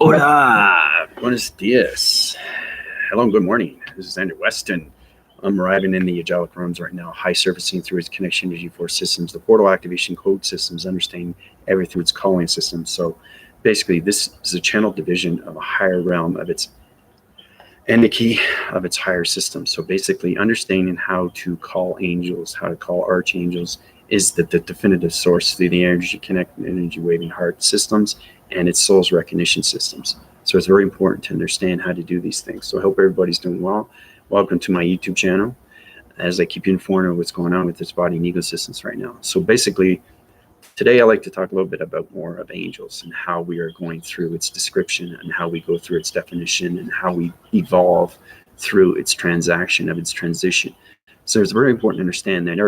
Hola, buenos dias. Hello and good morning. This is Andrew Weston. I'm arriving in the Angelic Realms right now, high surfacing through its connection to G4 systems, the portal activation code systems, understanding everything through its calling systems. So basically, this is a channel division of a higher realm of its and the key of its higher system. So basically, understanding how to call angels, how to call archangels, is the definitive source through the energy connected, energy waving heart systems and its soul's recognition systems. So it's very important to understand how to do these things. So I hope everybody's doing well. Welcome to my YouTube channel, as I keep you informed of what's going on with this body and ego systems right now. So basically, today I like to talk a little bit about more of angels and how we are going through its description and how we go through its definition and how we evolve through its transaction of its transition. So it's very important to understand that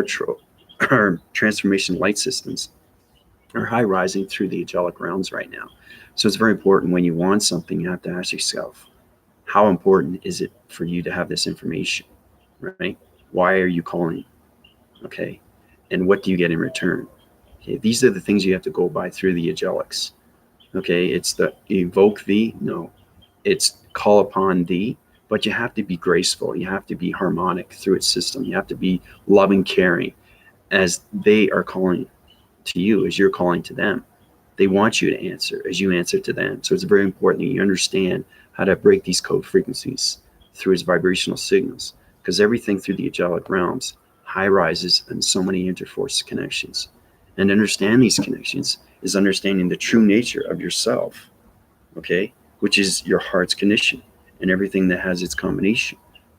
our transformation light systems are high rising through the angelic realms right now. So it's very important when you want something, you have to ask yourself, how important is it for you to have this information, right? Why are you calling? Okay. And what do you get in return? Okay. These are the things you have to go by through the angelics. Okay. It's the evoke thee. No, it's call upon thee, but you have to be graceful. You have to be harmonic through its system. You have to be loving, caring as they are calling to you, as you're calling to them. They want you to answer as you answer to them. So it's very important that you understand how to break these code frequencies through its vibrational signals, because everything through the angelic realms high rises and so many interforce connections. And understand these connections is understanding the true nature of yourself, okay, which is your heart's condition and everything that has its combination,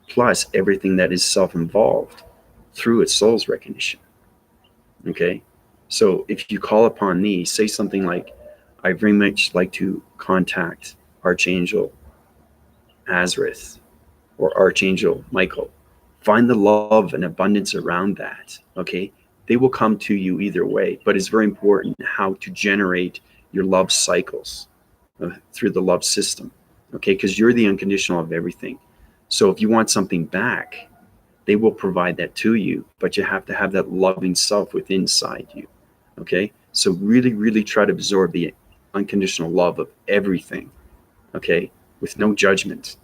plus everything that is self-involved through its soul's recognition. Okay. So if you call upon thee, say something like, I very much like to contact Archangel Azareth or Archangel Michael. Find the love and abundance around that. Okay. They will come to you either way, but it's very important how to generate your love cycles through the love system. Okay. Because you're the unconditional of everything. So if you want something back, they will provide that to you, but you have to have that loving self within inside you. Okay. So really, really try to absorb the unconditional love of everything. Okay. With no judgment.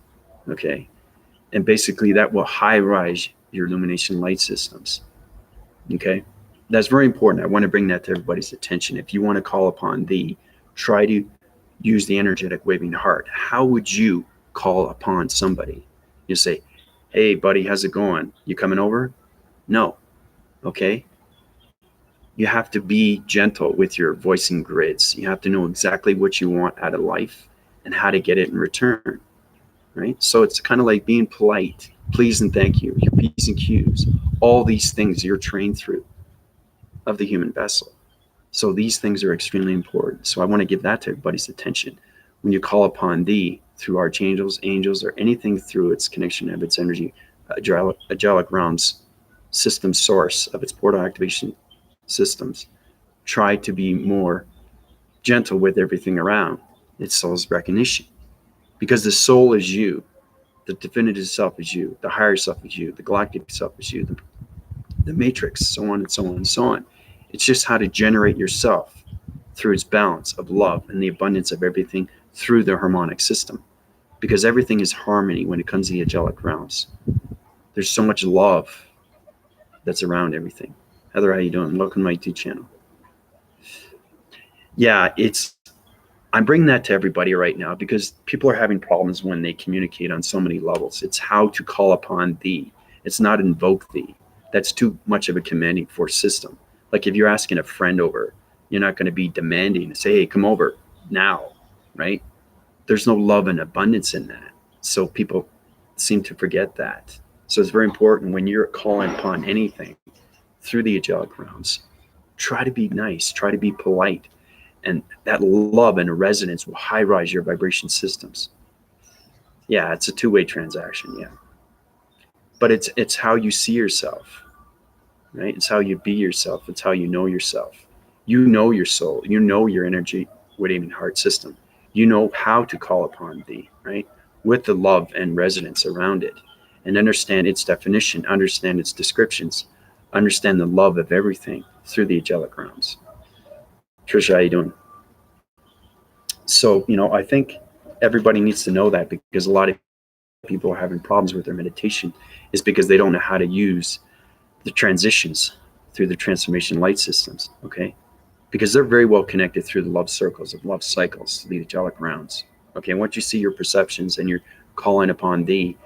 Okay. And basically that will high rise your illumination light systems. Okay. That's very important. I want to bring that to everybody's attention. If you want to call upon thee, try to use the energetic waving heart. How would you call upon somebody? You say, hey buddy, how's it going? You coming over? No. Okay. You have to be gentle with your voicing grids. You have to know exactly what you want out of life and how to get it in return. Right. So it's kind of like being polite, please and thank you, your P's and Q's, all these things you're trained through of the human vessel. So these things are extremely important. So I want to give that to everybody's attention. When you call upon thee through archangels, angels, or anything through its connection of its energy, angelic realms, system source of its portal activation systems, try to be more gentle with everything around. Its soul's recognition. Because the soul is you. The definitive self is you. The higher self is you. The galactic self is you. The matrix, so on and so on and so on. It's just how to generate yourself through its balance of love and the abundance of everything through the harmonic system. Because everything is harmony when it comes to the angelic realms. There's so much love that's around everything. Heather, how you doing? Welcome to my YouTube channel. Yeah, I'm bringing that to everybody right now because people are having problems when they communicate on so many levels. It's how to call upon thee. It's not invoke thee. That's too much of a commanding force system. Like if you're asking a friend over, you're not going to be demanding to say, hey, come over now, right? There's no love and abundance in that. So people seem to forget that. So it's very important when you're calling upon anything through the angelic realms, try to be nice, try to be polite. And that love and resonance will high rise your vibration systems. Yeah, it's a two-way transaction. Yeah. But it's how you see yourself, right? It's how you be yourself. It's how you know yourself. You know your soul. You know your energy, within heart system. You know how to call upon thee, right? With the love and resonance around it. And understand its definition, understand its descriptions, understand the love of everything through the angelic realms. Trisha, how you doing? So, I think everybody needs to know that, because a lot of people are having problems with their meditation is because they don't know how to use the transitions through the transformation light systems. Okay, because they're very well connected through the love circles of love cycles, the angelic rounds. Okay, and once you see your perceptions and you're calling upon thee,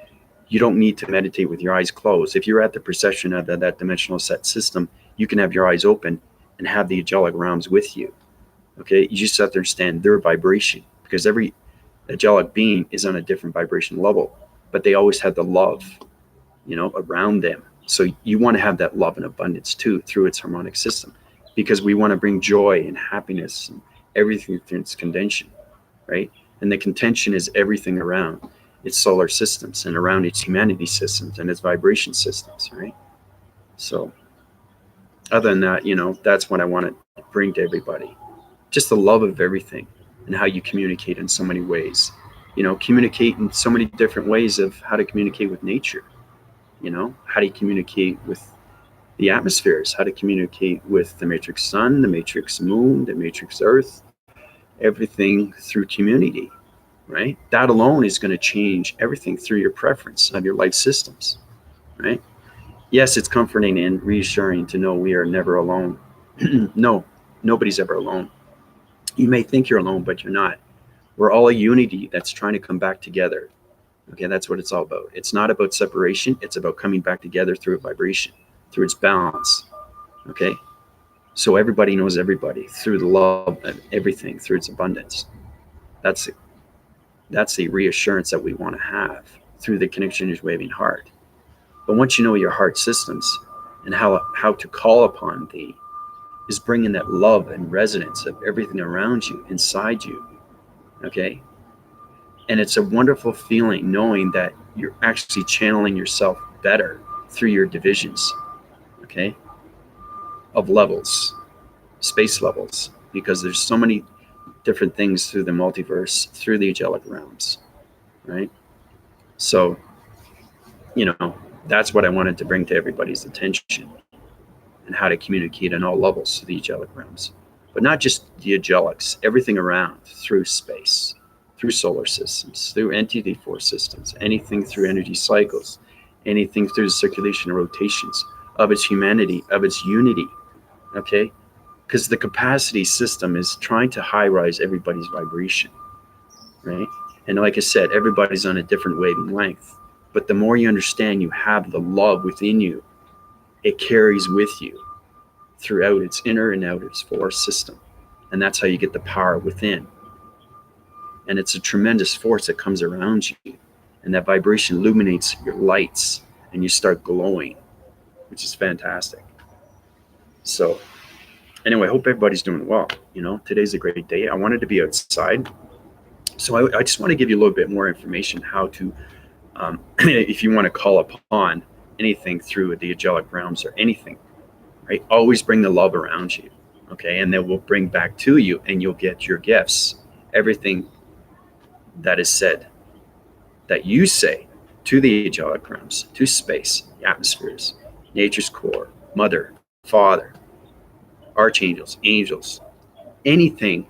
you don't need to meditate with your eyes closed. If you're at the procession of that dimensional set system, you can have your eyes open and have the angelic realms with you. Okay, you just have to understand their vibration, because every angelic being is on a different vibration level, but they always have the love, around them. So you want to have that love and abundance too through its harmonic system, because we want to bring joy and happiness and everything through its contention, right? And the contention is everything around its solar systems and around its humanity systems and its vibration systems, right? So other than that, that's what I want to bring to everybody. Just the love of everything and how you communicate in so many ways. Communicate in so many different ways of how to communicate with nature. How do you communicate with the atmospheres, how to communicate with the matrix sun, the matrix moon, the matrix earth, everything through community, right? That alone is going to change everything through your preference of your life systems, right? Yes, it's comforting and reassuring to know we are never alone. No, nobody's ever alone. You may think you're alone, but you're not. We're all a unity that's trying to come back together. Okay, that's what it's all about. It's not about separation. It's about coming back together through a vibration, through its balance. Okay, so everybody knows everybody through the love of everything, through its abundance. That's it. That's the reassurance that we want to have through the connection of your waving heart. But once you know your heart systems and how to call upon thee, is bringing that love and resonance of everything around you inside you. Okay, and it's a wonderful feeling knowing that you're actually channeling yourself better through your divisions, okay, of levels, space levels, because there's so many different things through the multiverse, through the angelic realms, right? So, that's what I wanted to bring to everybody's attention, and how to communicate on all levels to the angelic realms. But not just the angelics, everything around through space, through solar systems, through entity force systems, anything through energy cycles, anything through the circulation and rotations of its humanity, of its unity, okay? Because the capacity system is trying to high rise everybody's vibration, right? And like I said, everybody's on a different wavelength. But the more you understand you have the love within you, it carries with you throughout its inner and outer force system. And that's how you get the power within. And it's a tremendous force that comes around you. And that vibration illuminates your lights and you start glowing, which is fantastic. So anyway, I hope everybody's doing well. Today's a great day. I wanted to be outside. So I just want to give you a little bit more information how to, if you want to call upon anything through the angelic realms or anything, right? Always bring the love around you, okay? And then we'll bring back to you and you'll get your gifts, everything that is said, that you say to the angelic realms, to space, the atmospheres, nature's core, mother, father, archangels, angels, anything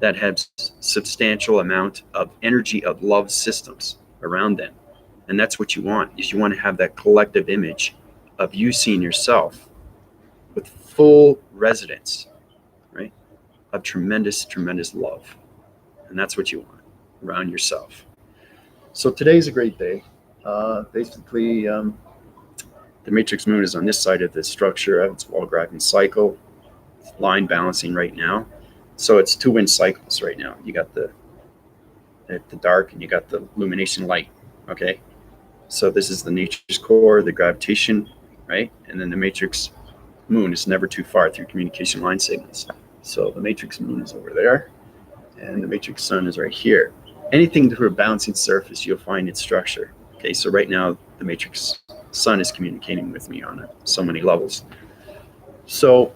that has substantial amount of energy of love systems around them. And that's what you want, is you want to have that collective image of you seeing yourself with full residence, right, of tremendous, tremendous love. And that's what you want around yourself. So today's a great day. Basically, the matrix moon is on this side of the structure of its wall gravity cycle, line balancing right now. So it's two wind cycles right now. You got the dark and you got the illumination light. Okay. So this is the nature's core, the gravitation, right? And then the matrix moon is never too far through communication line signals. So the matrix moon is over there and the matrix sun is right here. Anything through a bouncing surface, you'll find its structure. Okay. So right now the matrix sun is communicating with me on so many levels. So,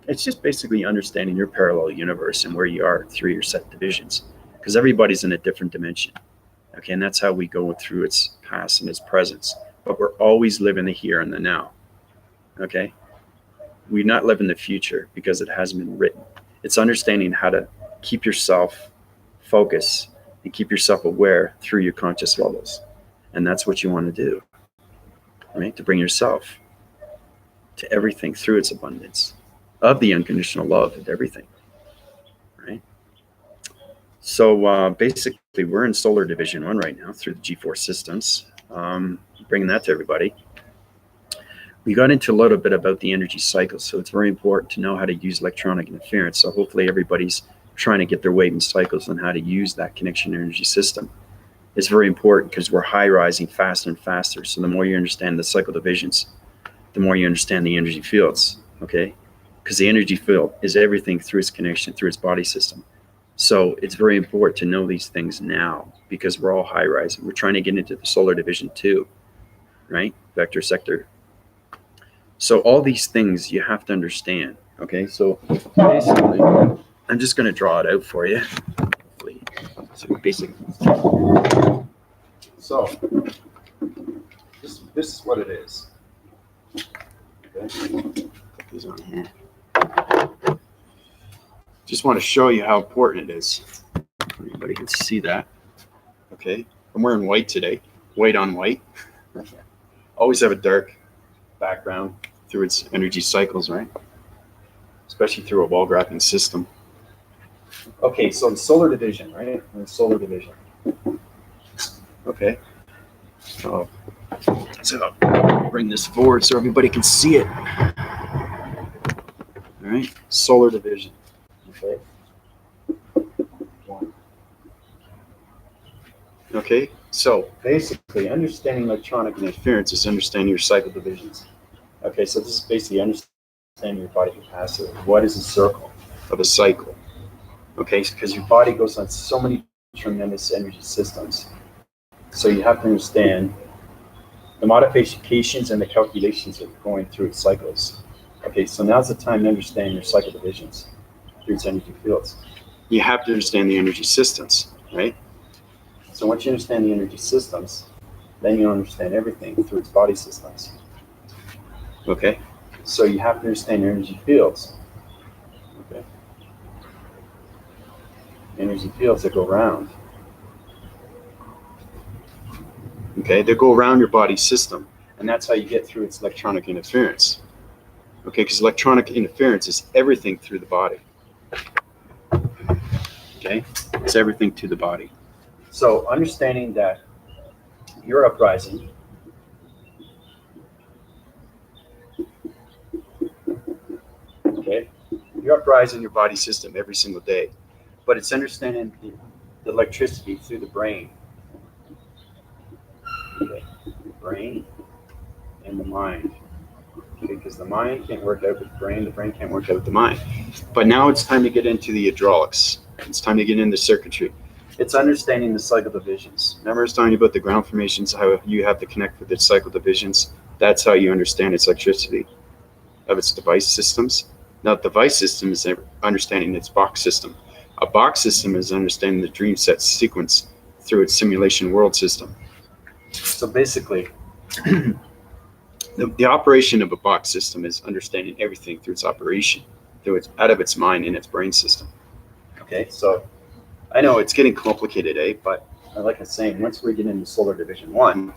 it's just basically understanding your parallel universe and where you are through your set divisions, because everybody's in a different dimension. Okay, and that's how we go through its past and its presence. But we're always living the here and the now. Okay, we not live in the future because it hasn't been written. It's understanding how to keep yourself focus, and keep yourself aware through your conscious levels. And that's what you want to do, right? To bring yourself to everything through its abundance of the unconditional love of everything, right? So basically, we're in Solar Division 1 right now through the G4 systems, bringing that to everybody. We got into a little bit about the energy cycle, so it's very important to know how to use electronic interference. So hopefully everybody's trying to get their weight in cycles on how to use that connection energy system. It's very important because we're high rising faster and faster. So the more you understand the cycle divisions, the more you understand the energy fields, okay? Because the energy field is everything through its connection, through its body system. So it's very important to know these things now because we're all high rising. We're trying to get into the Solar Division 2, right? Vector sector. So all these things you have to understand, okay? So basically, I'm just going to draw it out for you. So basically, so this is what it is. Okay, put these on here. Just want to show you how important it is. Everybody can see that. Okay, I'm wearing white today, white on white. Always have a dark background through its energy cycles, right? Especially through a wall graphing system. Okay, so the Solar Division, right? The Solar Division. Okay. So bring this forward so everybody can see it. All right, Solar Division. Okay. Okay, so basically understanding electronic interference is understanding your cycle divisions. Okay, so this is basically understanding your body capacity. What is a circle of a cycle? Okay, because your body goes on so many tremendous energy systems. So you have to understand the modifications and the calculations that are going through its cycles. Okay, so now's the time to understand your cycle divisions through its energy fields. You have to understand the energy systems, right? So once you understand the energy systems, then you understand everything through its body systems. Okay, so you have to understand your energy fields. Okay, energy fields that go around. Okay, they go around your body system, and that's how you get through its electronic interference. Okay, because electronic interference is everything through the body. Okay, it's everything to the body. So understanding that your uprising okay, you're uprising your body system every single day, but it's understanding the electricity through the brain. Okay, the brain and the mind. Okay, because the mind can't work out with the brain can't work out with the mind. But now it's time to get into the hydraulics. It's time to get into circuitry. It's understanding the cycle divisions. Remember I was telling you about the ground formations, how you have to connect with its cycle divisions? That's how you understand its electricity of its device systems. Now, the device system is understanding its box system. A box system is understanding the dream set sequence through its simulation world system. So basically, the operation of a box system is understanding everything through its operation, through its out of its mind and its brain system. Okay, so I know it's getting complicated, but like I was saying, once we get into Solar Division 1,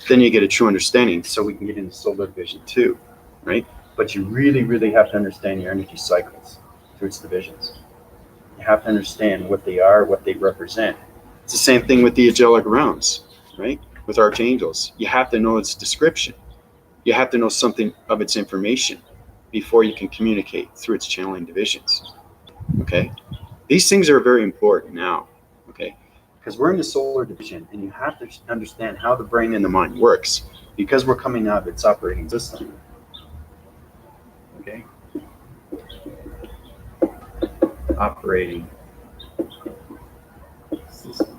then you get a true understanding so we can get into Solar Division 2, right? But you really, really have to understand your energy cycles through its divisions. You have to understand what they are, what they represent. It's the same thing with the Angelic Realms, right? With archangels. You have to know its description. You have to know something of its information before you can communicate through its channeling divisions, okay? These things are very important now, okay? Because we're in the Solar Division, and you have to understand how the brain and the mind works because we're coming out of its operating system. Okay, operating system.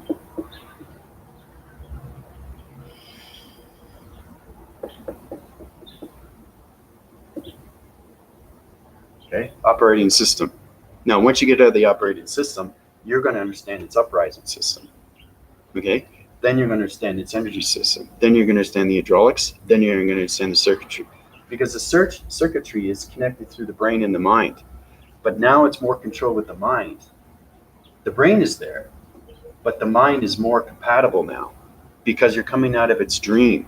Okay, operating system. Now, once you get out of the operating system, you're going to understand its uprising system. Okay, then you're going to understand its energy system. Then you're going to understand the hydraulics. Then you're going to understand the circuitry. Because the circuitry is connected through the brain and the mind. But now it's more control with the mind. The brain is there, but the mind is more compatible now because you're coming out of its dream.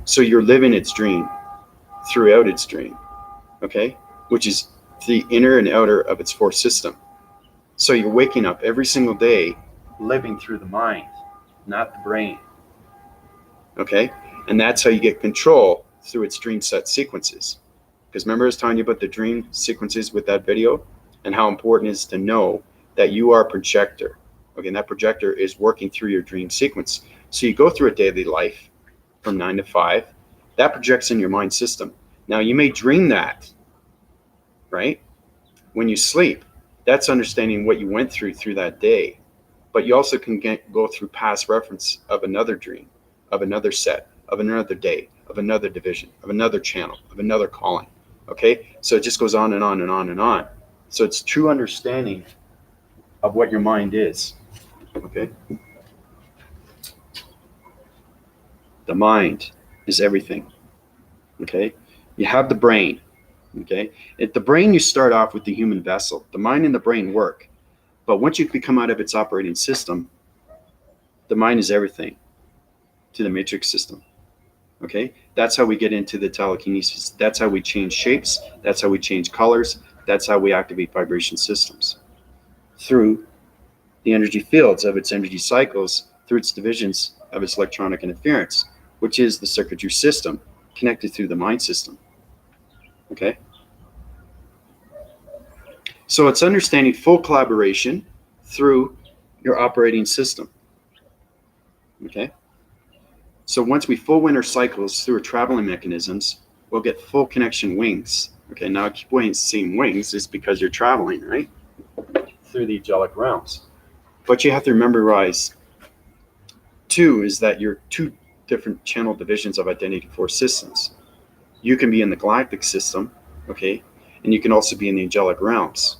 So you're living its dream throughout its dream, okay? Which is the inner and outer of its fourth system. So you're waking up every single day living through the mind, not the brain, okay? And that's how you get control through its dream set sequences. Because remember I was telling you about the dream sequences with that video and how important it is to know that you are a projector. Okay, and that projector is working through your dream sequence. So you go through a daily life from 9 to 5. That projects in your mind system. Now you may dream that, right? When you sleep, that's understanding what you went through that day. But you also can go through past reference of another dream, of another set, of another day, of another division, of another channel, of another calling. Okay, so it just goes on and on and on and on. So it's true understanding of what your mind is. Okay, the mind is everything. Okay, you have the brain. Okay, at the brain you start off with the human vessel. The mind and the brain work, but once you become out of its operating system, the mind is everything to the matrix system. Okay, that's how we get into the telekinesis. That's how we change shapes. That's how we change colors. That's how we activate vibration systems through the energy fields of its energy cycles, through its divisions of its electronic interference, which is the circuitry system connected through the mind system. Okay, so it's understanding full collaboration through your operating system. Okay, so once we full winter cycles through our traveling mechanisms, we'll get full connection wings. Okay, now I keep saying wings is because you're traveling, right? Through the angelic realms. But you have to memorize too is that you're two different channel divisions of identity force systems. You can be in the galactic system, okay, and you can also be in the angelic realms,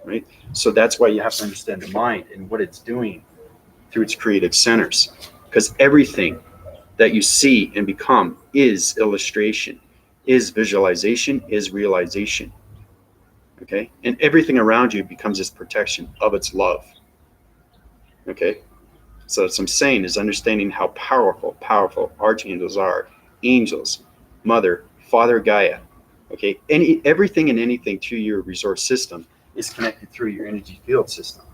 right? So that's why you have to understand the mind and what it's doing through its creative centers, because everything that you see and become is illustration, is visualization, is realization. Okay, and everything around you becomes its protection of its love. Okay, so what I'm saying is understanding how powerful archangels are, angels, Mother, Father Gaia. Okay, everything and anything to your resource system is connected through your energy field system.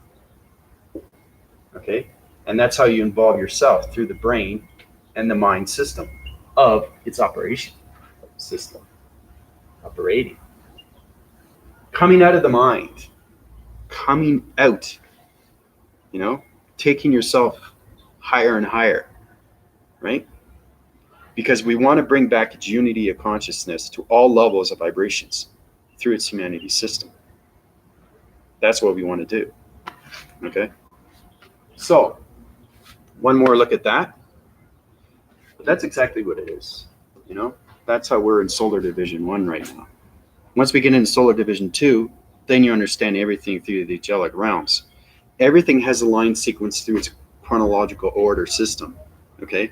Okay, and that's how you involve yourself through the brain and the mind system of its operation system. Operating. Coming out of the mind. Coming out. You know, taking yourself higher and higher. Right? Because we want to bring back its unity of consciousness to all levels of vibrations through its humanity system. That's what we want to do. Okay? So, one more look at that. But that's exactly what it is. You know, that's how we're in Solar Division 1 right now. Once we get into Solar Division 2, then you understand everything through the angelic realms. Everything has a line sequence through its chronological order system. Okay?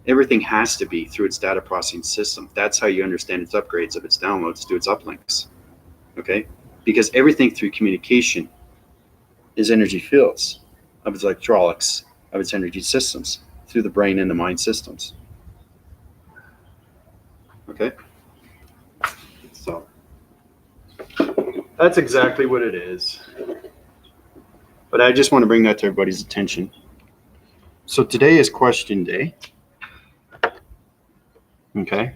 Everything has to be through its data processing system. That's how you understand its upgrades of its downloads to its uplinks. Okay? Because everything through communication is energy fields of its electronics, of its energy systems, through the brain and the mind systems. Okay? So, that's exactly what it is. But I just want to bring that to everybody's attention. So today is question day. Okay?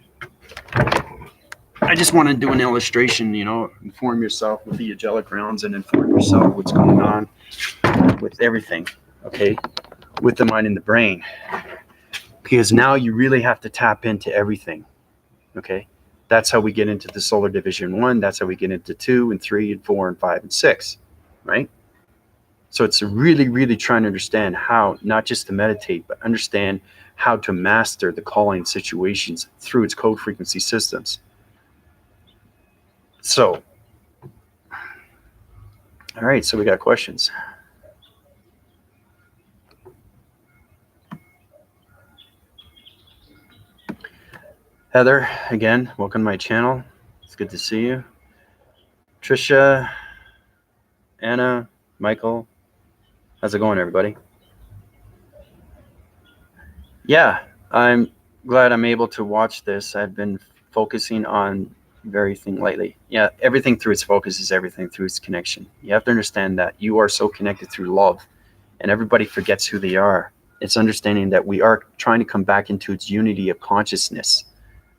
I just want to do an illustration, you know, inform yourself with the angelic realms and inform yourself what's going on with everything, okay, with the mind and the brain. Because now you really have to tap into everything, okay? That's how we get into the Solar Division 1. That's how we get into 2 and 3 and 4 and 5 and 6, right? So it's really, really trying to understand how, not just to meditate, but understand how to master the calling situations through its code frequency systems. So, all right, so we got questions. Heather, again, welcome to my channel. It's good to see you. Trisha, Anna, Michael, how's it going, everybody? Yeah, I'm glad I'm able to watch this. I've been focusing on everything lately. Yeah, everything through its focus is everything through its connection. You have to understand that you are so connected through love, and everybody forgets who they are. It's understanding that we are trying to come back into its unity of consciousness,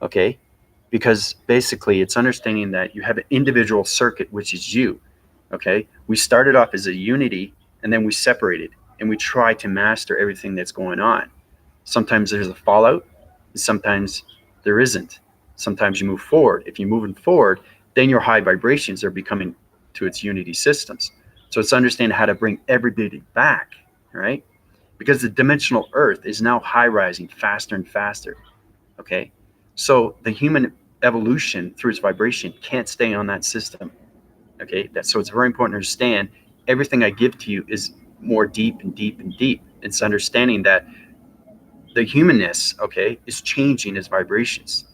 okay? Because basically, it's understanding that you have an individual circuit, which is you, okay? We started off as a unity, and then we separated, and we try to master everything that's going on. Sometimes there's a fallout, and sometimes there isn't. Sometimes you move forward. If you're moving forward, then your high vibrations are becoming to its unity systems. So it's understanding how to bring everybody back, right? Because the dimensional earth is now high rising faster and faster. Okay. So the human evolution through its vibration can't stay on that system. Okay. So it's very important to understand everything I give to you is more deep and deep and deep. It's understanding that the humanness, okay, is changing its vibrations,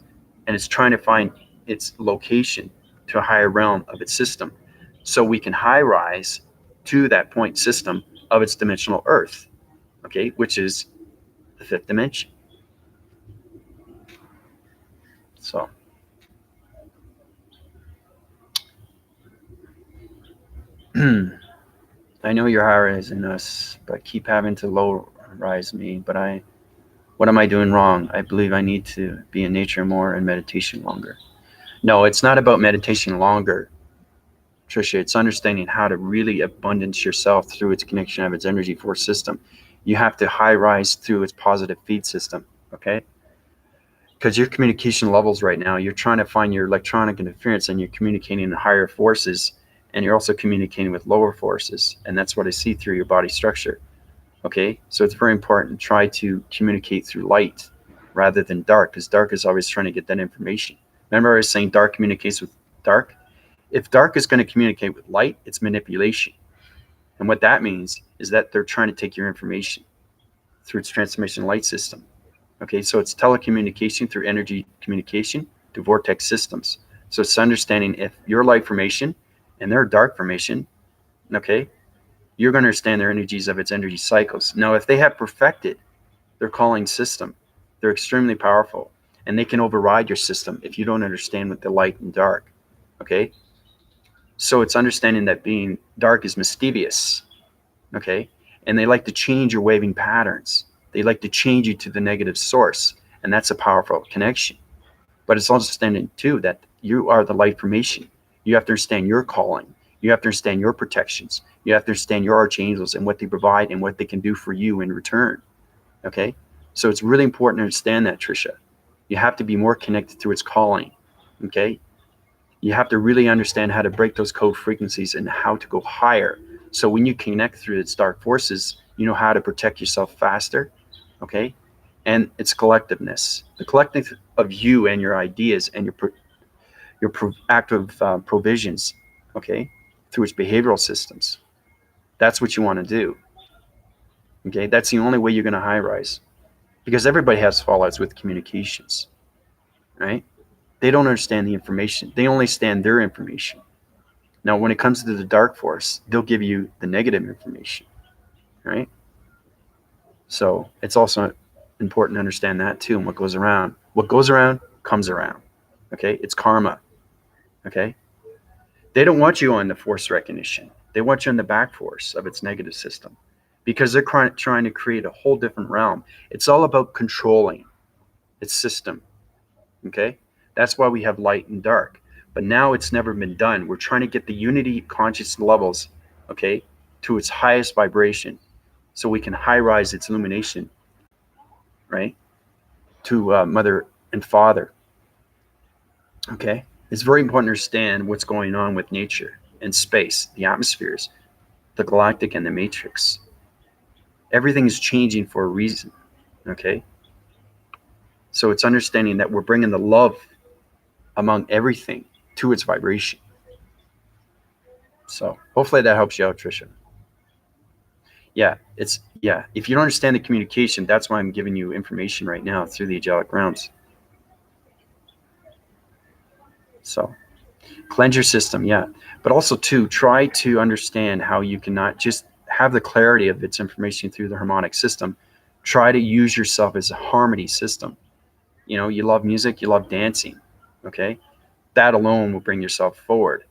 and it's trying to find its location to a higher realm of its system so we can high rise to that point system of its dimensional earth, okay, which is the fifth dimension. So I know you're high rising us, but keep having to low rise me. But what am I doing wrong? I believe I need to be in nature more and meditation longer. No, it's not about meditation longer, Trisha. It's understanding how to really abundance yourself through its connection of its energy force system. You have to high rise through its positive feed system, okay? Because your communication levels right now, you're trying to find your electronic interference and you're communicating in higher forces, and you're also communicating with lower forces. And that's what I see through your body structure, okay? So it's very important to try to communicate through light rather than dark, because dark is always trying to get that information. Remember, I was saying dark communicates with dark? If dark is going to communicate with light, it's manipulation. And what that means is that they're trying to take your information through its transformation light system. Okay, so it's telecommunication through energy communication to vortex systems. So it's understanding if your light formation and their dark formation, okay, you're going to understand their energies of its energy cycles. Now, if they have perfected their calling system, they're extremely powerful, and they can override your system if you don't understand what the light and dark. Okay, so it's understanding that being dark is mischievous, okay? And they like to change your waving patterns. They like to change you to the negative source, and that's a powerful connection. But it's also understanding too that you are the light formation. You have to understand your calling. You have to understand your protections. You have to understand your archangels and what they provide and what they can do for you in return, okay? So it's really important to understand that, Trisha. You have to be more connected to its calling, okay? You have to really understand how to break those code frequencies and how to go higher. So when you connect through its dark forces, you know how to protect yourself faster, okay? And it's collectiveness, the collective of you and your ideas and your active provisions, okay, through its behavioral systems. That's what you want to do, okay? That's the only way you're going to high rise, because everybody has fallouts with communications, right? They don't understand the information. They only stand their information. Now, when it comes to the dark force, they'll give you the negative information, right? So it's also important to understand that too, and what goes around. What goes around comes around, okay? It's karma, okay? They don't want you on the force recognition. They want you on the back force of its negative system, because they're trying to create a whole different realm. It's all about controlling its system, okay? That's why we have light and dark. But now it's never been done. We're trying to get the unity conscious levels, okay, to its highest vibration, so we can high rise its illumination, right, to mother and father, okay? It's very important to understand what's going on with nature and space, the atmospheres, the galactic and the matrix. Everything is changing for a reason, okay? So it's understanding that we're bringing the love among everything to its vibration. So hopefully that helps you out, Trisha. Yeah. If you don't understand the communication, that's why I'm giving you information right now through the Angelic Realms. So cleanse your system, yeah. But also too, try to understand how you cannot just have the clarity of its information through the harmonic system. Try to use yourself as a harmony system. You know, you love music, you love dancing. Okay, that alone will bring yourself forward.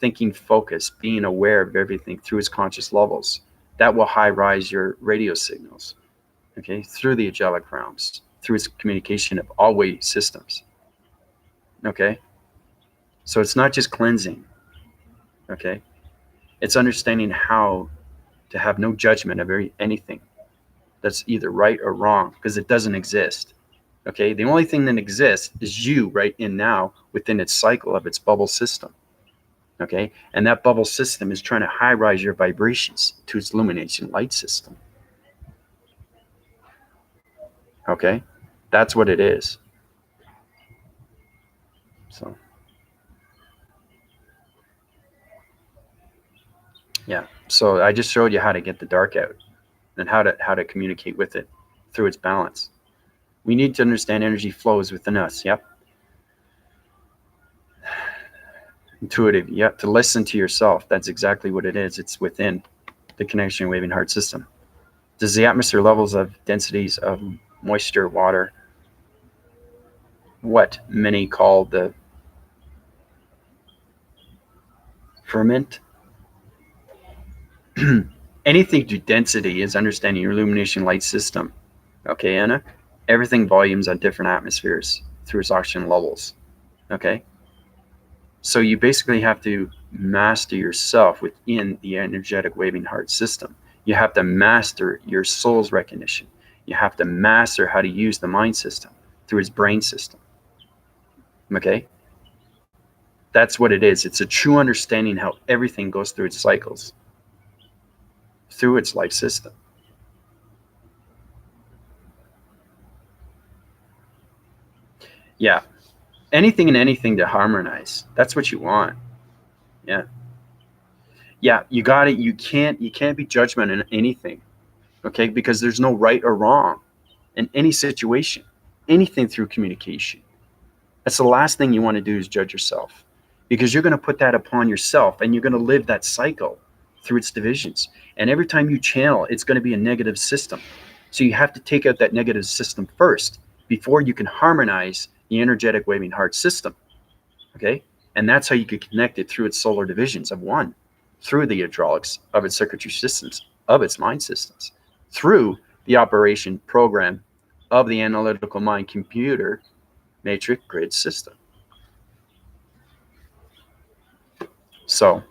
Thinking focus, being aware of everything through its conscious levels, that will high rise your radio signals, okay, through the angelic realms, through its communication of all way systems. Okay, so it's not just cleansing. Okay, it's understanding how to have no judgment of anything that's either right or wrong, because it doesn't exist. Okay, the only thing that exists is you right in now within its cycle of its bubble system. Okay, and that bubble system is trying to high rise your vibrations to its illumination light system. Okay, that's what it is. So yeah, so I just showed you how to get the dark out and how to communicate with it through its balance. We need to understand energy flows within us. Yep. Intuitive. Yep. To listen to yourself. That's exactly what it is. It's within the connection waving heart system. Does the atmosphere levels of densities of moisture, water, what many call the ferment? Anything to density is understanding your illumination light system. Okay, Anna? Everything volumes on different atmospheres through its oxygen levels. Okay? So you basically have to master yourself within the energetic waving heart system. You have to master your soul's recognition. You have to master how to use the mind system through its brain system. Okay? That's what it is. It's a true understanding how everything goes through its cycles, through its life system. Yeah. Anything and anything to harmonize. That's what you want. Yeah. Yeah, you got it. You can't be judgment in anything. Okay? Because there's no right or wrong in any situation, anything through communication. That's the last thing you want to do is judge yourself, because you're going to put that upon yourself and you're going to live that cycle through its divisions. And every time you channel, it's going to be a negative system. So you have to take out that negative system first before you can harmonize the energetic waving heart system. Okay? And that's how you can connect it through its solar divisions of one, through the hydraulics of its circuitry systems, of its mind systems, through the operation program of the analytical mind computer matrix grid system. So,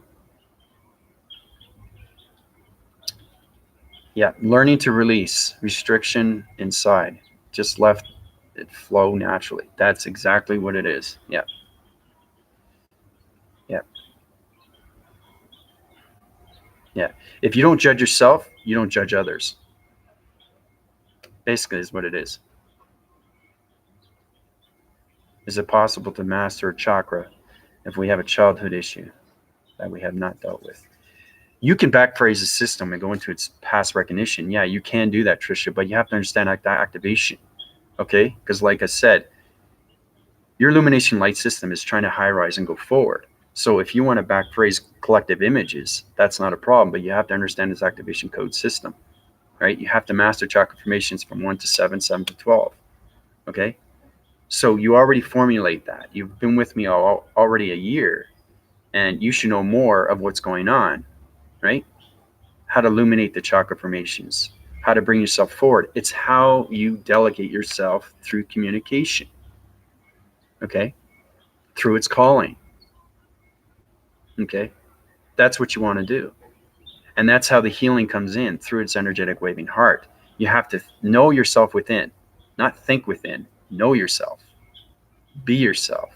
yeah, learning to release restriction inside, just left it flow naturally. That's exactly what it is. Yeah. Yeah. Yeah. If you don't judge yourself, you don't judge others. Basically, is what it is. Is it possible to master a chakra if we have a childhood issue that we have not dealt with? You can backphrase the system and go into its past recognition. Yeah, you can do that, Trisha, but you have to understand activation. Okay? Because, like I said, your illumination light system is trying to high rise and go forward. So if you want to backphrase collective images, that's not a problem, but you have to understand its activation code system, right? You have to master chakra formations from 1 to 7, 7 to 12. Okay? So you already formulate that. You've been with me already a year, and you should know more of what's going on, right? How to illuminate the chakra formations, how to bring yourself forward. It's how you delegate yourself through communication, okay? Through its calling, okay? That's what you want to do. And that's how the healing comes in, through its energetic waving heart. You have to know yourself within, not think within. Know yourself. Be yourself.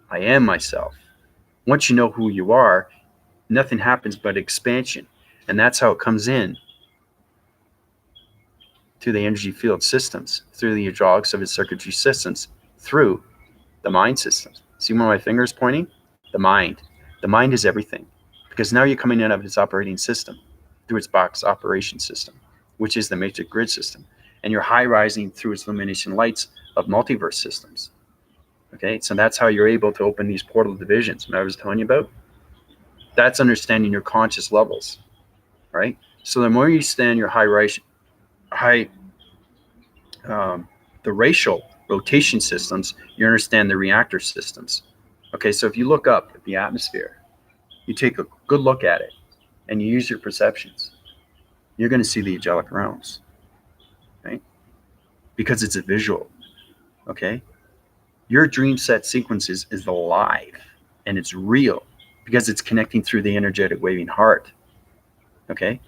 I am myself. Once you know who you are, nothing happens but expansion. And that's how it comes in to the energy field systems, through the hydraulics of its circuitry systems, through the mind systems. See where my finger is pointing? The mind. The mind is everything. Because now you're coming out of its operating system, through its box operation system, which is the matrix grid system. And you're high rising through its illumination lights of multiverse systems. Okay, so that's how you're able to open these portal divisions, what I was telling you about. That's understanding your conscious levels, right? So the more you stand your high the racial rotation systems, you understand the reactor systems. Okay, so if you look up at the atmosphere, you take a good look at it, and you use your perceptions, you're going to see the angelic realms, right? Because it's a visual. Okay, your dream set sequences is alive and it's real because it's connecting through the energetic waving heart. Okay,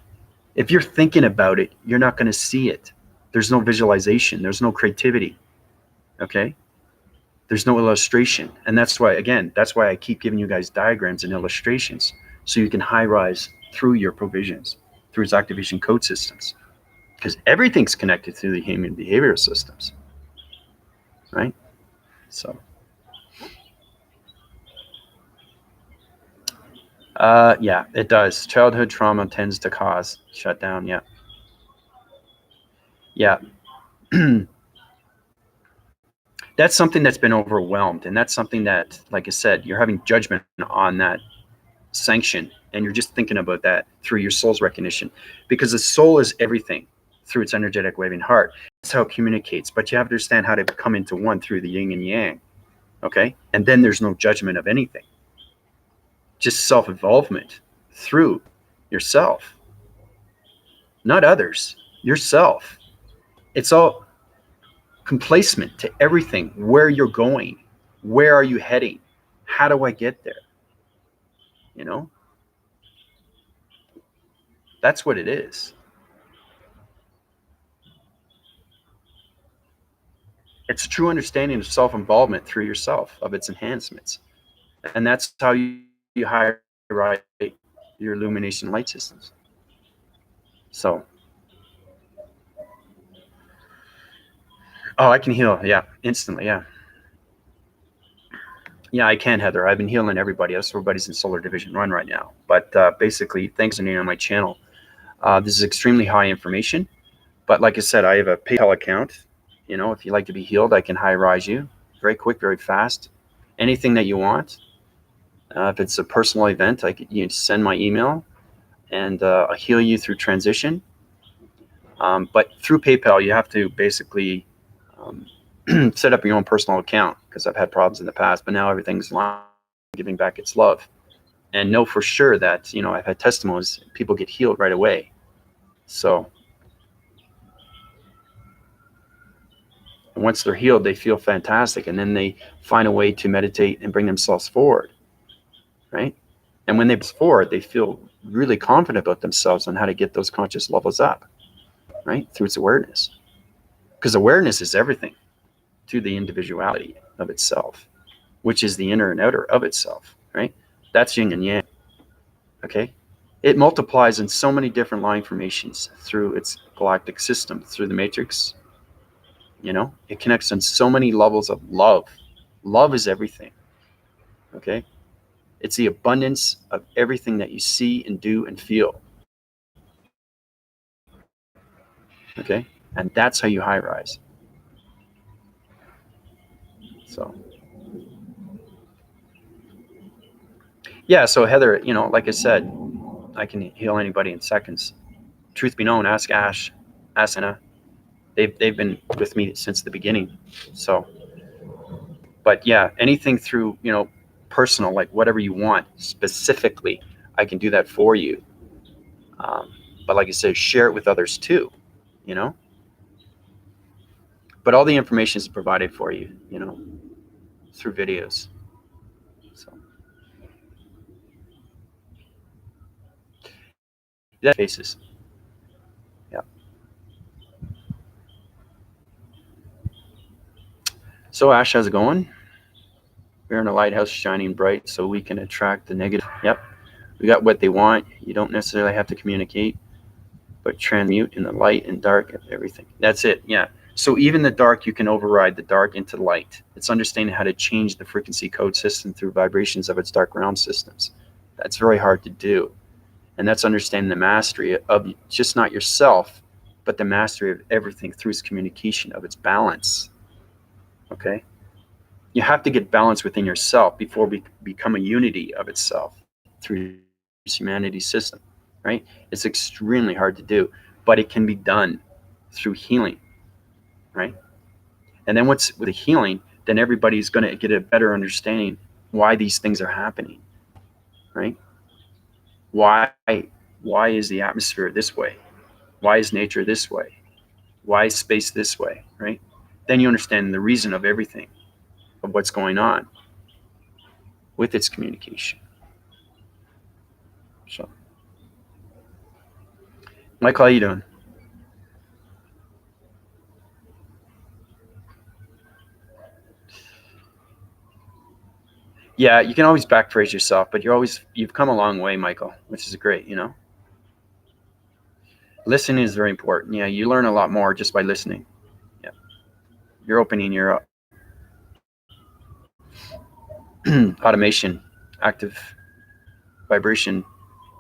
if you're thinking about it, you're not going to see it. There's no visualization, there's no creativity. Okay, there's no illustration. And that's why, again, that's why I keep giving you guys diagrams and illustrations so you can high rise through your provisions, through its activation code systems, because everything's connected through the human behavioral systems, right? So yeah, it does. Childhood trauma tends to cause shutdown. Yeah. Yeah. That's something that's been overwhelmed. And that's something that, like I said, you're having judgment on that sanction. And you're just thinking about that through your soul's recognition, because the soul is everything through its energetic waving heart. That's how it communicates. But you have to understand how to come into one through the yin and yang. Okay. And then there's no judgment of anything, just self involvement through yourself, not others, yourself. It's all complacement to everything. Where you're going, where are you heading, how do I get there? You know, that's what it is. It's a true understanding of self-involvement through yourself, of its enhancements, and that's how you highlight your illumination light systems. So oh, I can heal, yeah, instantly, yeah. Yeah, I can, Heather. I've been healing everybody else. Everybody's in Solar Division 1 right now. But basically, thanks for being on my channel. This is extremely high information. But like I said, I have a PayPal account. You know, if you like to be healed, I can high rise you very quick, very fast. Anything that you want. If it's a personal event, you can send my email and I'll heal you through transition. But through PayPal, you have to basically um, set up your own personal account, because I've had problems in the past, but now everything's giving back its love. And know for sure that, you know, I've had testimonies, people get healed right away. So once they're healed, they feel fantastic. And then they find a way to meditate and bring themselves forward, right? And when they move forward, they feel really confident about themselves on how to get those conscious levels up, right? Through its awareness. Because awareness is everything to the individuality of itself, which is the inner and outer of itself, right? That's yin and yang, okay? It multiplies in so many different line formations through its galactic system, through the matrix. You know, it connects on so many levels of love. Love is everything, okay? It's the abundance of everything that you see and do and feel, okay? And that's how you high rise. So, yeah, so Heather, you know, like I said, I can heal anybody in seconds. Truth be known, ask Ash, Asana. They've been with me since the beginning. So, but yeah, anything through, you know, personal, like whatever you want specifically, I can do that for you. But like I said, share it with others too, you know. But all the information is provided for you, you know, through videos. So that faces. Yeah. So Ash, how's it going? We're in a lighthouse shining bright so we can attract the negative. Yep. We got what they want. You don't necessarily have to communicate, but transmute in the light and dark of everything. That's it. Yeah. So even the dark, you can override the dark into light. It's understanding how to change the frequency code system through vibrations of its dark realm systems. That's very hard to do. And that's understanding the mastery of just not yourself, but the mastery of everything through its communication of its balance. Okay? You have to get balance within yourself before we become a unity of itself through humanity's system, right? It's extremely hard to do, but it can be done through healing. right? And then what's with the healing, then everybody's going to get a better understanding why these things are happening, right? Why why is the atmosphere this way? Why is nature this way? Why is space this way, right? Then you understand the reason of everything, of what's going on with its communication. So, Michael, how you doing? Yeah, you can always backphrase yourself, but you've come a long way, Michael, which is great. Listening is very important. Yeah, you learn a lot more just by listening. Yeah, you're opening your automation, active vibration,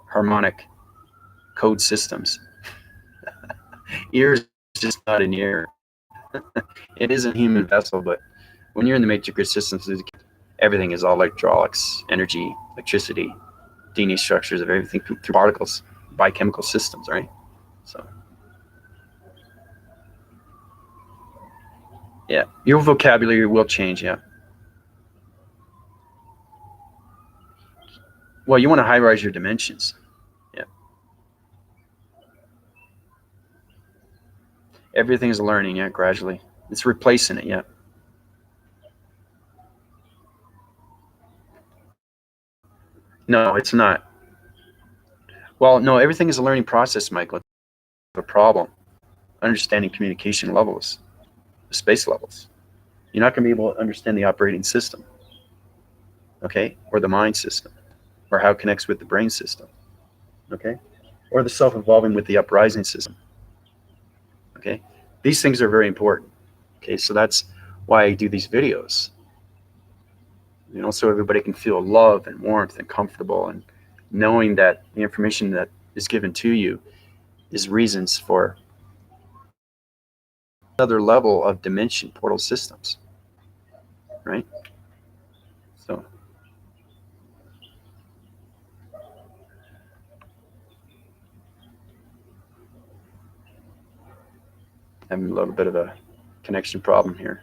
harmonic code systems. Ear is just not an ear. It is a human vessel, but when you're in the matrix systems, everything is all electronics, energy, electricity, DNA structures of everything through particles, biochemical systems, right? So, yeah, your vocabulary will change. Yeah. Well, you want to high rise your dimensions. Yeah. Everything is learning. Yeah, gradually. It's replacing it. Yeah. No, it's not. Well, no, everything is a learning process, Michael. It's a problem. Understanding communication levels, space levels. You're not going to be able to understand the operating system, okay, or the mind system, or how it connects with the brain system, okay, or the self-evolving with the uprising system, okay. These things are very important, okay. So that's why I do these videos, so everybody can feel love and warmth and comfortable, and knowing that the information that is given to you is reasons for another level of dimension portal systems, right? So having a little bit of a connection problem here.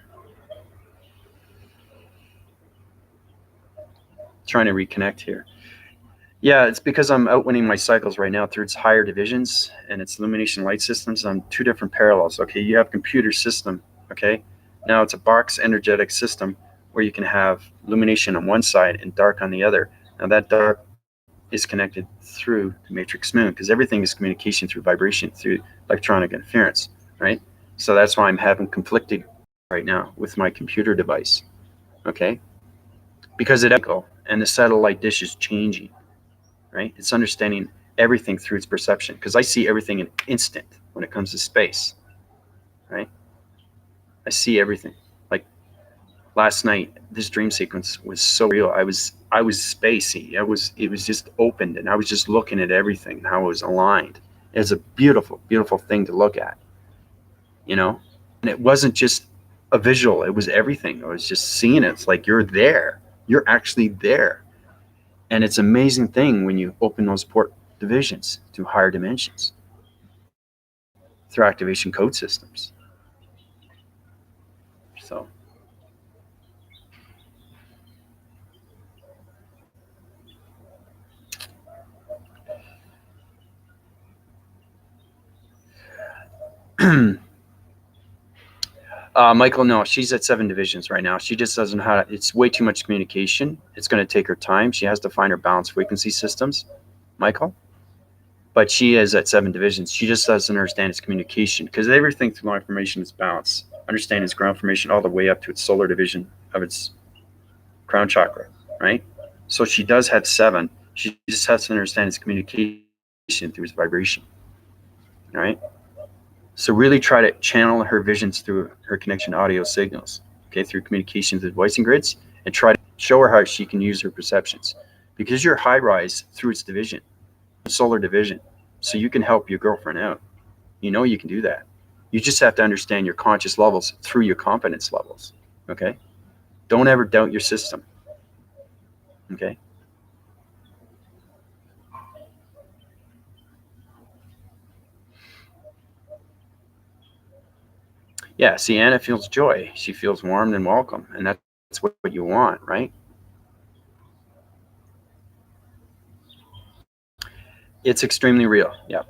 Trying to reconnect here. Yeah, it's because I'm outwinning my cycles right now through its higher divisions and its illumination light systems on two different parallels. Okay, you have computer system. Okay, now it's a box energetic system where you can have illumination on one side and dark on the other. Now that dark is connected through the matrix moon because everything is communication through vibration, through electronic interference, right? So that's why I'm having conflicted right now with my computer device. Okay, because it echo and the satellite dish is changing, right? It's understanding everything through its perception because I see everything in instant when it comes to space, right? I see everything. Like last night, this dream sequence was so real. I was spacey. It was just opened and I was just looking at everything and how it was aligned. It was a beautiful, beautiful thing to look at, you know? And it wasn't just a visual, it was everything. I was just seeing it. It's like you're there. You're actually there. And it's an amazing thing when you open those port divisions to higher dimensions through activation code systems. So, Michael, no, she's at 7 divisions right now. She just doesn't know how to, it's way too much communication. It's going to take her time. She has to find her balanced frequency systems, Michael. But she is at 7 divisions. She just doesn't understand its communication because everything through law information is balanced. Understand its ground formation all the way up to its solar division of its crown chakra, right? So she does have 7. She just has to understand its communication through its vibration, right? So really try to channel her visions through her connection audio signals, okay, through communications with voicing grids, and try to show her how she can use her perceptions. Because you're high rise through its division, solar division, so you can help your girlfriend out. You know you can do that. You just have to understand your conscious levels through your competence levels, okay? Don't ever doubt your system, okay? Yeah, see, Anna feels joy. She feels warmed and welcome, and that's what you want, right? It's extremely real. Yeah.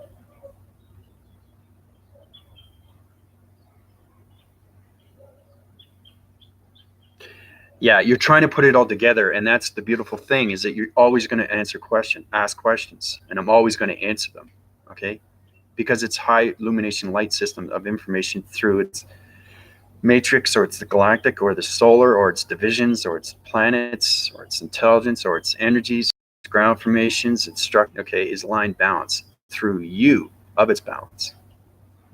Yeah, you're trying to put it all together, and that's the beautiful thing, is that you're always going to ask questions, and I'm always going to answer them. Okay, because it's high illumination light system of information through its matrix, or it's the galactic, or the solar, or its divisions, or its planets, or its intelligence, or its energies, its ground formations, its structure. Okay, is line balance through you of its balance.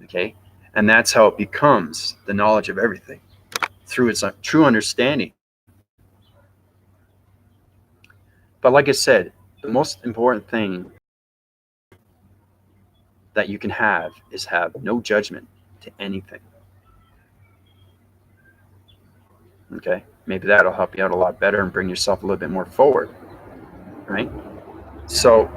Okay, and that's how it becomes the knowledge of everything through its true understanding. But like I said, the most important thing that you can have is have no judgment to anything. Okay, maybe that'll help you out a lot better and bring yourself a little bit more forward, right? So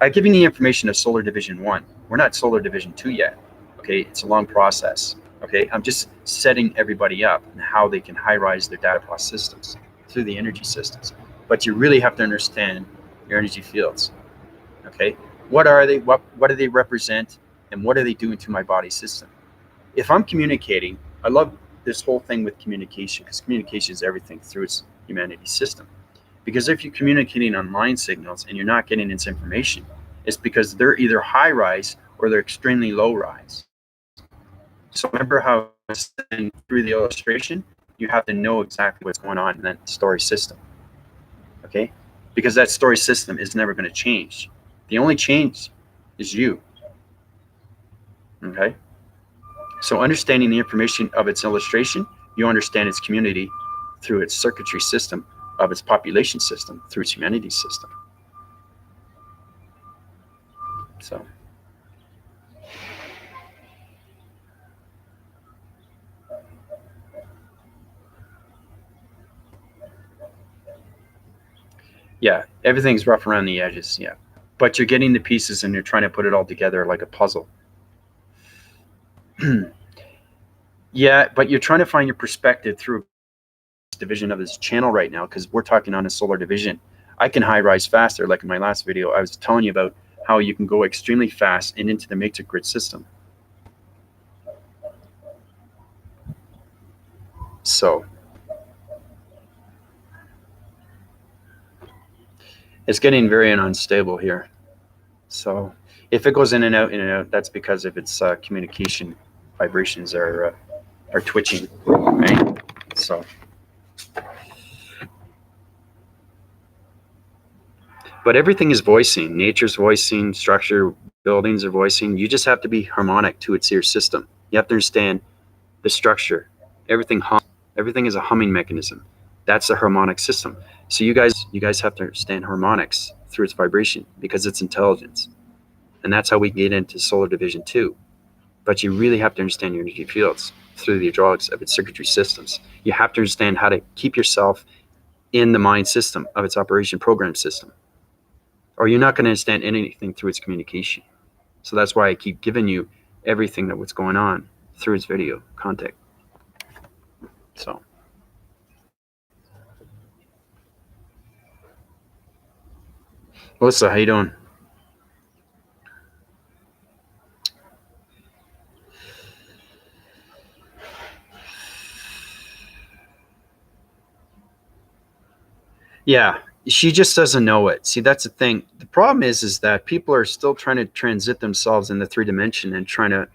I've given you the information of Solar Division 1. We're not Solar Division 2 yet. Okay, it's a long process. Okay, I'm just setting everybody up and how they can high rise their data plus systems through the energy systems. But you really have to understand your energy fields. Okay, what are they? What do they represent? And what are they doing to my body system? If I'm communicating, I love this whole thing with communication, because communication is everything through its humanity system. Because if you're communicating on line signals and you're not getting its information, it's because they're either high rise or they're extremely low rise. So remember how through the illustration, you have to know exactly what's going on in that story system. Okay? Because that story system is never going to change. The only change is you. Okay? So understanding the information of its illustration, you understand its community through its circuitry system, of its population system, through its humanity system. So yeah, everything's rough around the edges. Yeah, but you're getting the pieces and you're trying to put it all together like a puzzle. Yeah, but you're trying to find your perspective through division of this channel right now, because we're talking on a solar division. I can high rise faster. Like in my last video, I was telling you about how you can go extremely fast and into the matrix grid system. So it's getting very unstable here. So if it goes in and out, that's because of its communication vibrations are twitching, right? So, but everything is voicing. Nature's voicing. Structure, buildings are voicing. You just have to be harmonic to its ear system. You have to understand the structure. Everything hums. Everything is a humming mechanism. That's the harmonic system. So you guys have to understand harmonics through its vibration, because it's intelligence, and that's how we get into solar division 2. But you really have to understand your energy fields through the hydraulics of its circuitry systems. You have to understand how to keep yourself in the mind system of its operation program system, or you're not going to understand anything through its communication. So that's why I keep giving you everything that what's going on through its video content. So, Melissa, how you doing? Yeah, she just doesn't know it. See, that's the thing. The problem is that people are still trying to transit themselves in the 3 dimension and trying to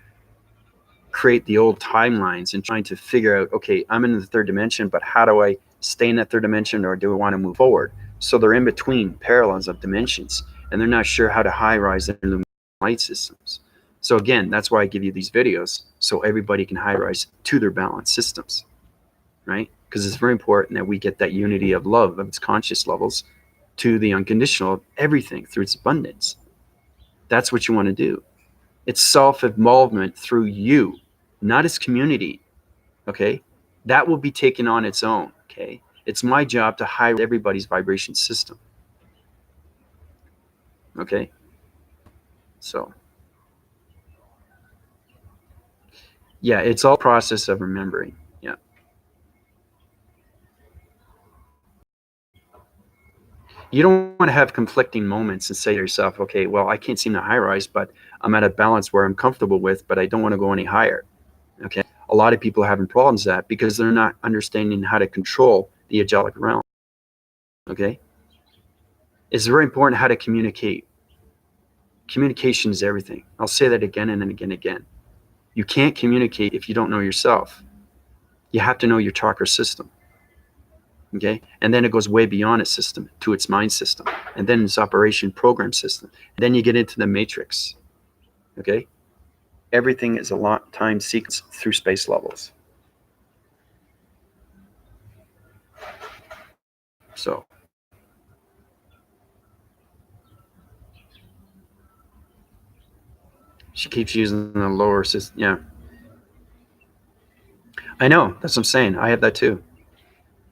create the old timelines and trying to figure out, okay, I'm in the 3 dimension, but how do I stay in that 3 dimension, or do I want to move forward? So they're in between parallels of dimensions, and they're not sure how to high rise their light systems. So again, that's why I give you these videos, so everybody can high rise to their balanced systems, right? Because it's very important that we get that unity of love of its conscious levels to the unconditional of everything through its abundance. That's what you want to do. It's self-involvement through you, not its community. Okay, that will be taken on its own. Okay, it's my job to hide everybody's vibration system. Okay, so Yeah, it's all process of remembering. Yeah. You don't want to have conflicting moments and say to yourself, okay, well, I can't seem to high rise, but I'm at a balance where I'm comfortable with, but I don't want to go any higher. Okay. A lot of people are having problems with that because they're not understanding how to control the angelic realm. Okay. It's very important how to communicate. Communication is everything. I'll say that again and again and again. You can't communicate if you don't know yourself. You have to know your chakra system. Okay. And then it goes way beyond its system to its mind system. And then its operation program system. And then you get into the matrix. Okay. Everything is a lot time sequence through space levels. So she keeps using the lower system. Yeah. I know. That's what I'm saying. I have that too.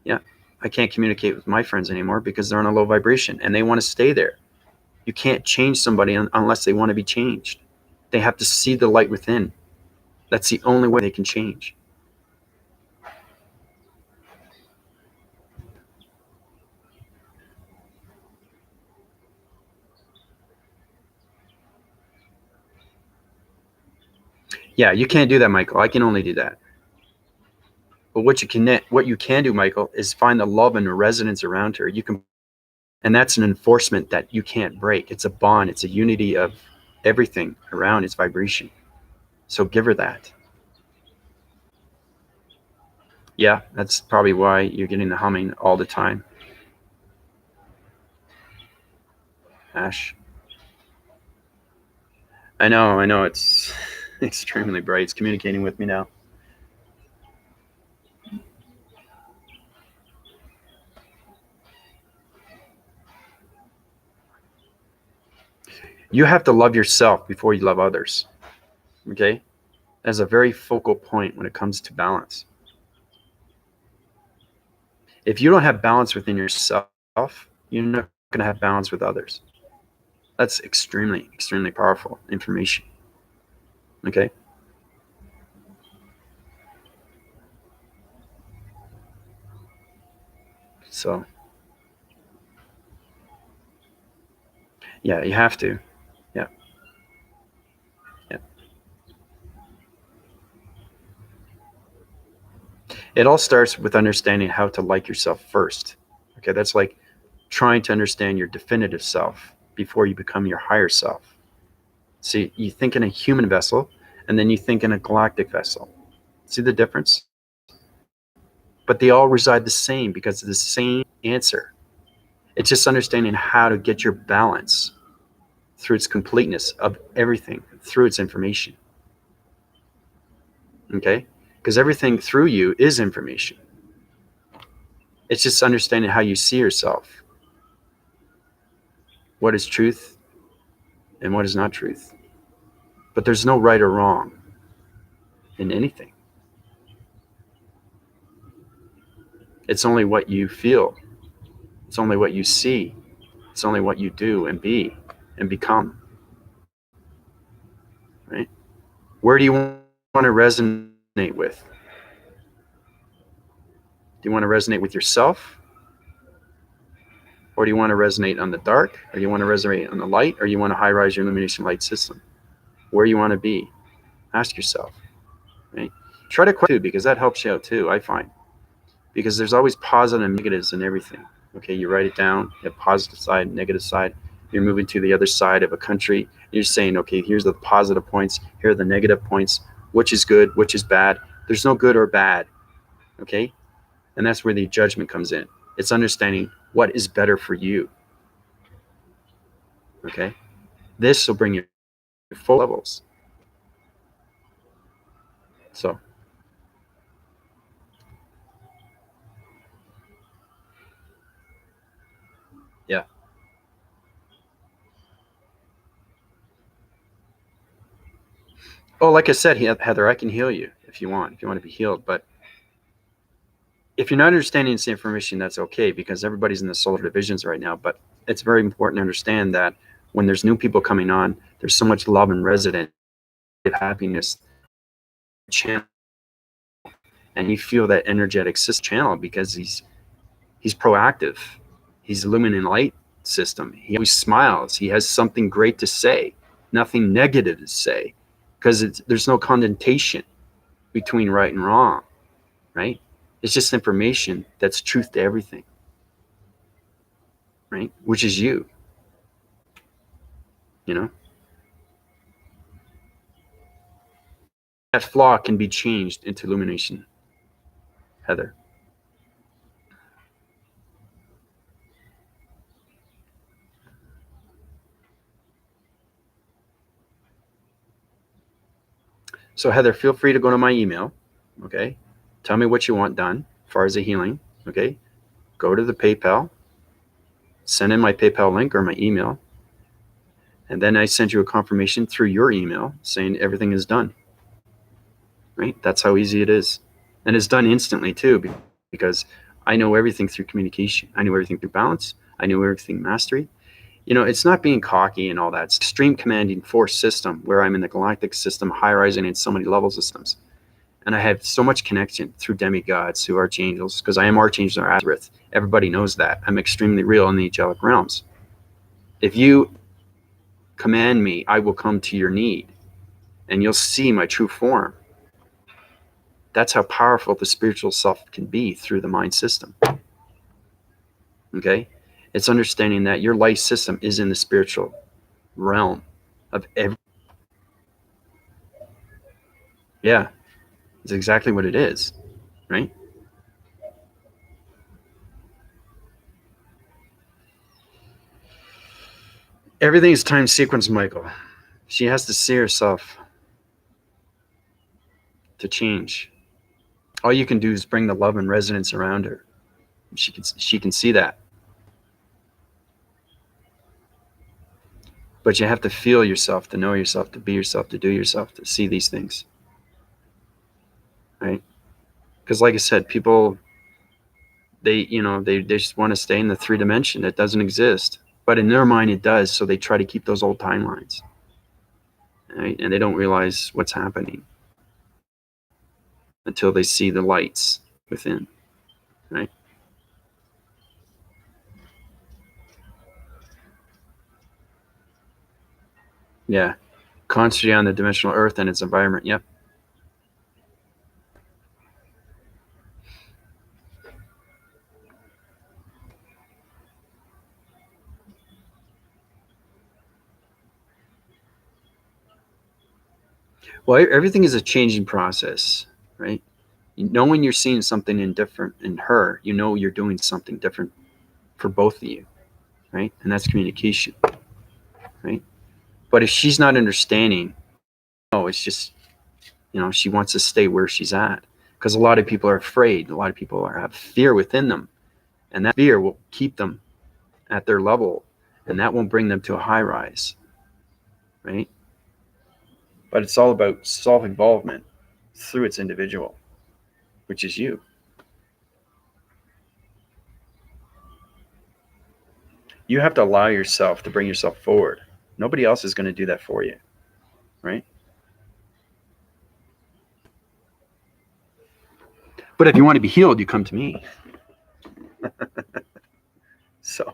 Yeah. I can't communicate with my friends anymore because they're on a low vibration and they want to stay there. You can't change somebody unless they want to be changed. They have to see the light within. That's the only way they can change. Yeah, you can't do that, Michael. I can only do that. But what you can do, Michael, is find the love and the resonance around her. You can, and that's an enforcement that you can't break. It's a bond. It's a unity of everything around its vibration. So give her that. Yeah, that's probably why you're getting the humming all the time, Ash. I know. It's extremely bright. It's communicating with me now. You have to love yourself before you love others. Okay? That's a very focal point when it comes to balance. If you don't have balance within yourself, you're not going to have balance with others. That's extremely, extremely powerful information. Okay? So, yeah, you have to. Yeah. Yeah. It all starts with understanding how to like yourself first. Okay? That's like trying to understand your definitive self before you become your higher self. See, you think in a human vessel and then you think in a galactic vessel. See the difference? But they all reside the same because of the same answer. It's just understanding how to get your balance through its completeness of everything, through its information. Okay? Because everything through you is information. It's just understanding how you see yourself, what is truth and what is not truth. But there's no right or wrong in anything. It's only what you feel, it's only what you see, it's only what you do and be and become. Right? Where do you want to resonate with? Do you want to resonate with yourself? Or do you want to resonate on the dark? Or do you want to resonate on the light? Or you want to high rise your illumination light system? Where you want to be? Ask yourself. Right? Try to question too, because that helps you out too, I find. Because there's always positive and negatives in everything. Okay, you write it down, you have positive side, negative side. You're moving to the other side of a country. You're saying, okay, here's the positive points, here are the negative points, which is good, which is bad. There's no good or bad. Okay? And that's where the judgment comes in. It's understanding what is better for you. Okay? This will bring you full levels. So, yeah. Oh, like I said, Heather, I can heal you if you want to be healed. But if you're not understanding this information, that's okay because everybody's in the solar divisions right now. But it's very important to understand that when there's new people coming on, there's so much love and resident happiness channel, and you feel that energetic system channel because he's proactive. He's a luminous light system. He always smiles. He has something great to say, nothing negative to say, because there's no condensation between right and wrong, right? It's just information that's truth to everything, right? Which is you, you know? That flaw can be changed into illumination, Heather. So Heather, feel free to go to my email, okay? Tell me what you want done as far as the healing, okay? Go to the PayPal, send in my PayPal link or my email, and then I send you a confirmation through your email saying everything is done, right? That's how easy it is. And it's done instantly too, because I know everything through communication. I know everything through balance. I know everything mastery. You know, it's not being cocky and all that. It's extreme commanding force system where I'm in the galactic system, high rising in so many level systems. And I have so much connection through demigods, through archangels, because I am Archangel Azareth. Everybody knows that. I'm extremely real in the angelic realms. If you command me, I will come to your need, and you'll see my true form. That's how powerful the spiritual self can be through the mind system. Okay? It's understanding that your life system is in the spiritual realm of every. Yeah, it's exactly what it is, right? Everything is time sequence, Michael. She has to see herself to change. All you can do is bring the love and resonance around her. She can see that. But you have to feel yourself, to know yourself, to be yourself, to do yourself, to see these things, right? Because like I said, people, they just want to stay in the 3 dimension that doesn't exist, but in their mind it does. So they try to keep those old timelines, right? And they don't realize what's happening until they see the lights within, right? Yeah, constantly on the dimensional Earth and its environment. Yep. Well, everything is a changing process, right? Knowing you're seeing something indifferent in her, you know you're doing something different for both of you, right? And that's communication, right? But if she's not understanding, oh, it's just, she wants to stay where she's at. Because a lot of people are afraid. A lot of people have fear within them. And that fear will keep them at their level. And that won't bring them to a high rise, right? But it's all about self involvement through its individual, which is you. You have to allow yourself to bring yourself forward. Nobody else is going to do that for you, right? But if you want to be healed, you come to me. So,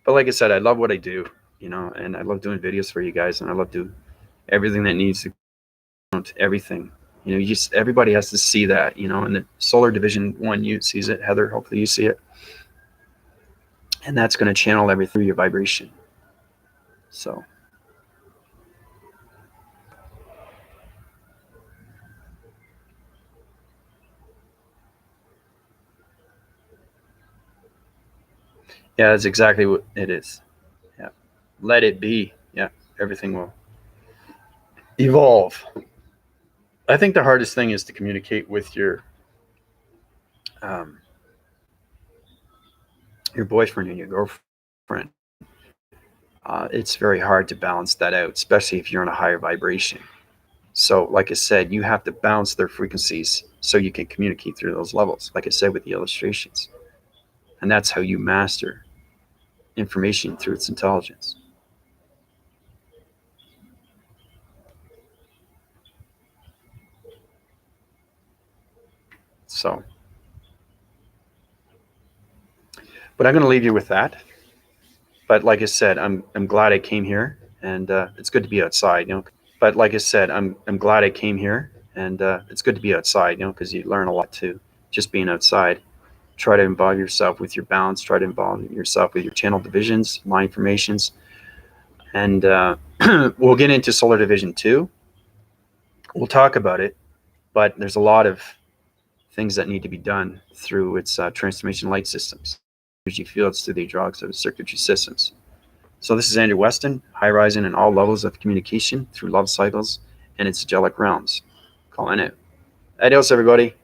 but like I said, I love what I do, and I love doing videos for you guys, and I love doing everything that needs to count, everything. Everybody has to see that, and the Solar Division 1, you sees it. Heather, hopefully you see it. And that's going to channel everything through your vibration. So, yeah, that's exactly what it is. Yeah. Let it be. Yeah. Everything will evolve. I think the hardest thing is to communicate with um, your boyfriend and your girlfriend. It's very hard to balance that out, especially if you're on a higher vibration. So, like I said, you have to bounce their frequencies so you can communicate through those levels, like I said with the illustrations. And that's how you master information through its intelligence. So, but I'm going to leave you with that. But like I said, I'm glad I came here, and it's good to be outside, you know. But like I said, I'm glad I came here, and it's good to be outside, you know, because you learn a lot too, just being outside. Try to involve yourself with your balance. Try to involve yourself with your channel divisions, line formations, and we'll get into solar division 2. We'll talk about it, but there's a lot of things that need to be done through its transformation light systems, energy fields through the hydraulics of circuitry systems. So this is Andrew Weston, high rising in all levels of communication through love cycles and its angelic realms. Calling it. Adios, everybody.